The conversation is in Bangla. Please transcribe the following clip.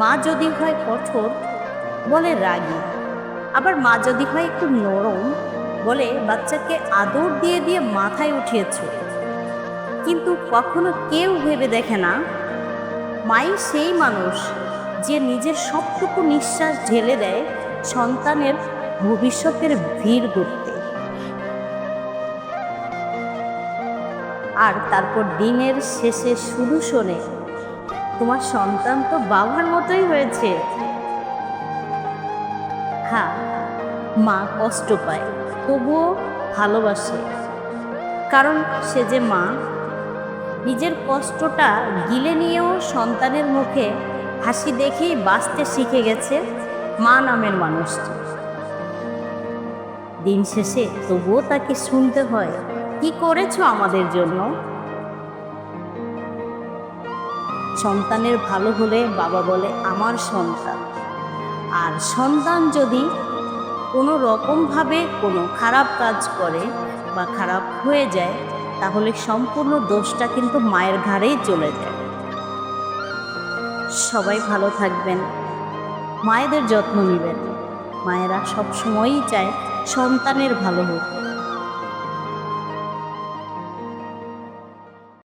মা যদি হয় কঠোর, বলে রাগী। আবার মা যদি হয় একটু নরম, বলে বাচ্চাকে আদর দিয়ে দিয়ে মাথায় উঠিয়েছ। কিন্তু কখনো কেউ ভেবে দেখে না, মাই সেই মানুষ যে নিজের সবটুকু নিঃশ্বাস ঢেলে দেয় সন্তানের ভবিষ্যতের ভিড় গড়তে। আর তারপর দিনের শেষে শুধু শোনে, তোমার সন্তান তো বাবার মতোই হয়েছে। হ্যাঁ, মা কষ্ট পায়, তবুও ভালোবাসে। কারণ সে যে মা, নিজের কষ্টটা গিলে নিয়েও সন্তানের মুখে হাসি দেখেই বাঁচতে শিখে গেছে মা নামের মানুষটি। দিন শেষে তবুও তাকে শুনতে হয়, কি করেছো আমাদের জন্য। সন্তানের ভালো হলে বাবা বলে আমার সন্তান। আর সন্তান যদি কোনো রকমভাবে কোনো খারাপ কাজ করে বা খারাপ হয়ে যায়, তাহলে সম্পূর্ণ দোষটা কিন্তু মায়ের ঘাড়েই চলে যায়। সবাই ভালো থাকবেন, মায়েদের যত্ন নেবেন। মায়েরা সব সময়ই চায় সন্তানের ভালো হোক।